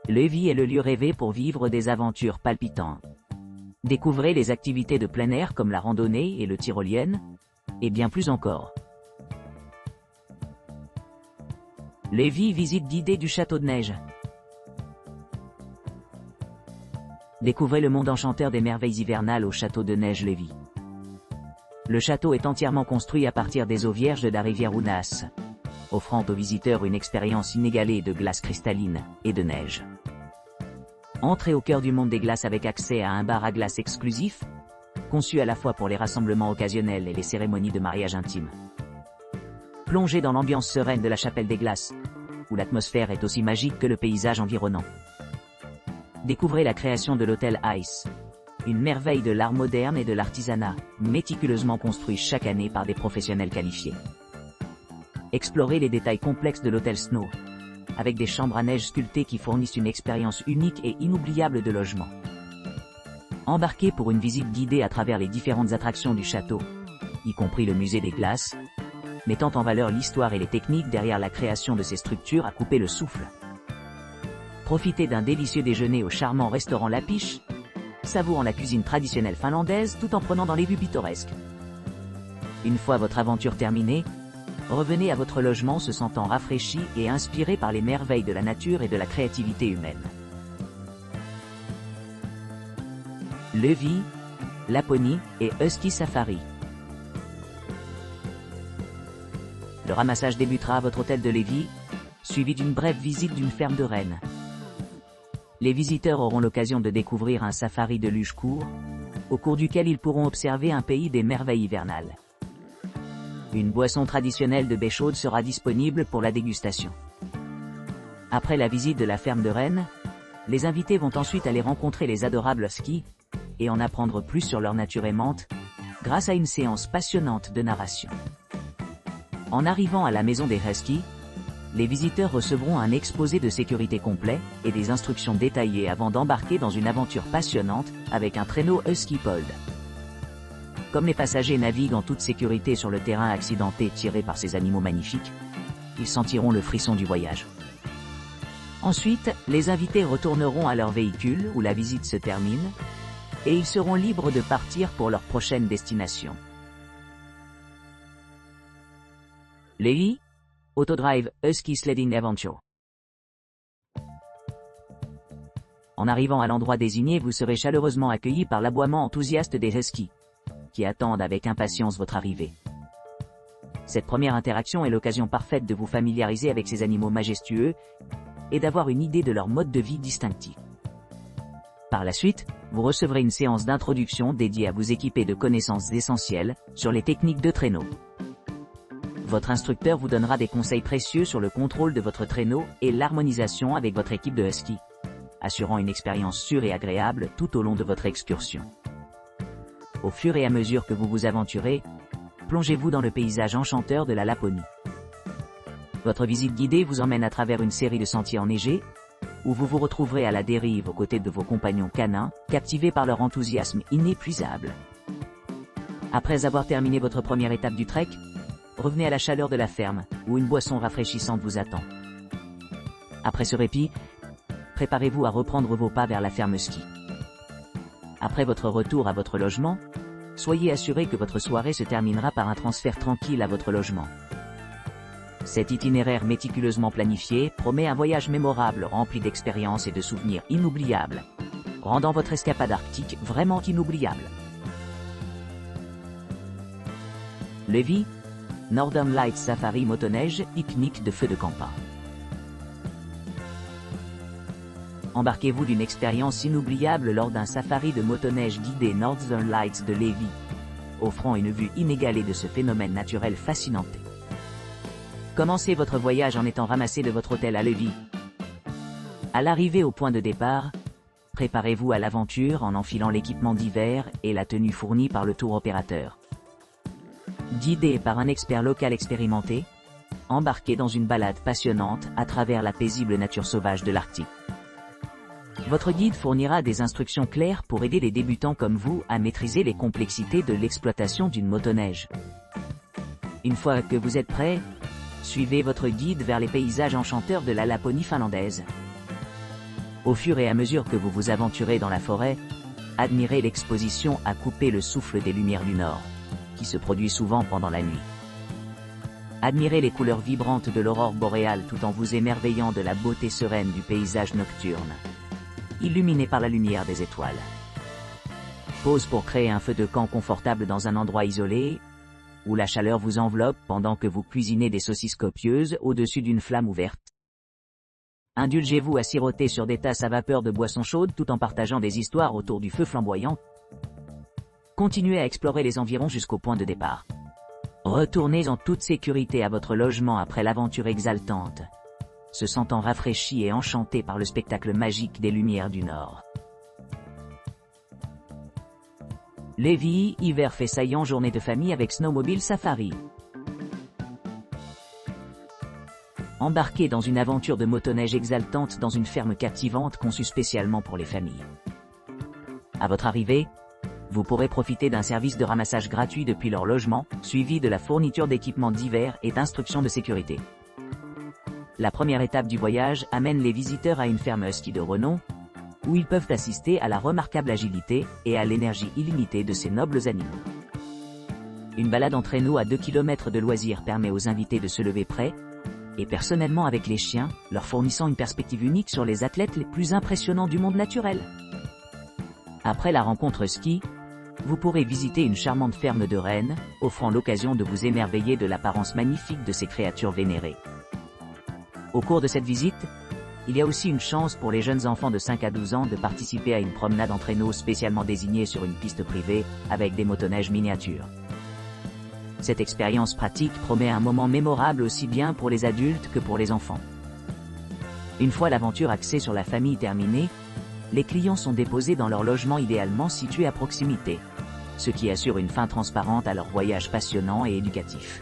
Levi est le lieu rêvé pour vivre des aventures palpitantes. Découvrez les activités de plein air comme la randonnée et le tyrolienne, et bien plus encore. Levi, visite guidée du château de neige. Découvrez le monde enchanteur des merveilles hivernales au château de neige Levi. Le château est entièrement construit à partir des eaux vierges de la rivière Ounas, offrant aux visiteurs une expérience inégalée de glace cristalline et de neige. Entrez au cœur du monde des glaces avec accès à un bar à glace exclusif, conçu à la fois pour les rassemblements occasionnels et les cérémonies de mariage intime. Plongez dans l'ambiance sereine de la chapelle des glaces, où l'atmosphère est aussi magique que le paysage environnant. Découvrez la création de l'hôtel Ice, une merveille de l'art moderne et de l'artisanat, méticuleusement construit chaque année par des professionnels qualifiés. Explorez les détails complexes de l'hôtel Snow, avec des chambres à neige sculptées qui fournissent une expérience unique et inoubliable de logement. Embarquez pour une visite guidée à travers les différentes attractions du château, y compris le musée des glaces, mettant en valeur l'histoire et les techniques derrière la création de ces structures à couper le souffle. Profitez d'un délicieux déjeuner au charmant restaurant La Piche, savourant la cuisine traditionnelle finlandaise tout en prenant dans les vues pittoresques. Une fois votre aventure terminée, revenez à votre logement se sentant rafraîchi et inspiré par les merveilles de la nature et de la créativité humaine. Levi, Laponie et Husky Safari. Le ramassage débutera à votre hôtel de Levi, suivi d'une brève visite d'une ferme de rennes. Les visiteurs auront l'occasion de découvrir un safari de luge court, au cours duquel ils pourront observer un pays des merveilles hivernales. Une boisson traditionnelle de baie chaude sera disponible pour la dégustation. Après la visite de la ferme de rennes, les invités vont ensuite aller rencontrer les adorables huskies et en apprendre plus sur leur nature aimante, grâce à une séance passionnante de narration. En arrivant à la maison des huskies, les visiteurs recevront un exposé de sécurité complet et des instructions détaillées avant d'embarquer dans une aventure passionnante avec un traîneau Husky Pold. Comme les passagers naviguent en toute sécurité sur le terrain accidenté tiré par ces animaux magnifiques, ils sentiront le frisson du voyage. Ensuite, les invités retourneront à leur véhicule où la visite se termine, et ils seront libres de partir pour leur prochaine destination. Levi, Autodrive Husky Sledding Adventure. En arrivant à l'endroit désigné, vous serez chaleureusement accueillis par l'aboiement enthousiaste des huskies, qui attendent avec impatience votre arrivée. Cette première interaction est l'occasion parfaite de vous familiariser avec ces animaux majestueux et d'avoir une idée de leur mode de vie distinctif. Par la suite, vous recevrez une séance d'introduction dédiée à vous équiper de connaissances essentielles sur les techniques de traîneau. Votre instructeur vous donnera des conseils précieux sur le contrôle de votre traîneau et l'harmonisation avec votre équipe de husky, assurant une expérience sûre et agréable tout au long de votre excursion. Au fur et à mesure que vous vous aventurez, plongez-vous dans le paysage enchanteur de la Laponie. Votre visite guidée vous emmène à travers une série de sentiers enneigés, où vous vous retrouverez à la dérive aux côtés de vos compagnons canins, captivés par leur enthousiasme inépuisable. Après avoir terminé votre première étape du trek, revenez à la chaleur de la ferme, où une boisson rafraîchissante vous attend. Après ce répit, préparez-vous à reprendre vos pas vers la ferme ski. Après votre retour à votre logement, soyez assuré que votre soirée se terminera par un transfert tranquille à votre logement. Cet itinéraire méticuleusement planifié promet un voyage mémorable rempli d'expériences et de souvenirs inoubliables, rendant votre escapade arctique vraiment inoubliable. Levi, Northern Lights Safari motoneige, pique-nique de feu de campa. Embarquez-vous d'une expérience inoubliable lors d'un safari de motoneige guidé Northern Lights de Levi, offrant une vue inégalée de ce phénomène naturel fascinant. Commencez votre voyage en étant ramassé de votre hôtel à Levi. À l'arrivée au point de départ, préparez-vous à l'aventure en enfilant l'équipement d'hiver et la tenue fournie par le tour opérateur. Guidé par un expert local expérimenté, embarquez dans une balade passionnante à travers la paisible nature sauvage de l'Arctique. Votre guide fournira des instructions claires pour aider les débutants comme vous à maîtriser les complexités de l'exploitation d'une motoneige. Une fois que vous êtes prêt, suivez votre guide vers les paysages enchanteurs de la Laponie finlandaise. Au fur et à mesure que vous vous aventurez dans la forêt, admirez l'exposition à couper le souffle des lumières du nord, qui se produit souvent pendant la nuit. Admirez les couleurs vibrantes de l'aurore boréale tout en vous émerveillant de la beauté sereine du paysage nocturne, illuminé par la lumière des étoiles. Pause pour créer un feu de camp confortable dans un endroit isolé, où la chaleur vous enveloppe pendant que vous cuisinez des saucisses copieuses au-dessus d'une flamme ouverte. Indulgez-vous à siroter sur des tasses à vapeur de boissons chaudes tout en partageant des histoires autour du feu flamboyant. Continuez à explorer les environs jusqu'au point de départ. Retournez en toute sécurité à votre logement après l'aventure exaltante, se sentant rafraîchi et enchanté par le spectacle magique des lumières du Nord. Lévis, hiver fait saillant, journée de famille avec Snowmobile Safari. Embarquez dans une aventure de motoneige exaltante dans une ferme captivante conçue spécialement pour les familles. À votre arrivée, vous pourrez profiter d'un service de ramassage gratuit depuis leur logement, suivi de la fourniture d'équipements divers et d'instructions de sécurité. La première étape du voyage amène les visiteurs à une ferme husky de renom, où ils peuvent assister à la remarquable agilité et à l'énergie illimitée de ces nobles animaux. Une balade en traîneau à 2 km de loisirs permet aux invités de se lever prêts, et personnellement avec les chiens, leur fournissant une perspective unique sur les athlètes les plus impressionnants du monde naturel. Après la rencontre ski, vous pourrez visiter une charmante ferme de rennes, offrant l'occasion de vous émerveiller de l'apparence magnifique de ces créatures vénérées. Au cours de cette visite, il y a aussi une chance pour les jeunes enfants de 5 à 12 ans de participer à une promenade en traîneau spécialement désignée sur une piste privée, avec des motoneiges miniatures. Cette expérience pratique promet un moment mémorable aussi bien pour les adultes que pour les enfants. Une fois l'aventure axée sur la famille terminée, les clients sont déposés dans leur logement idéalement situé à proximité, ce qui assure une fin transparente à leur voyage passionnant et éducatif.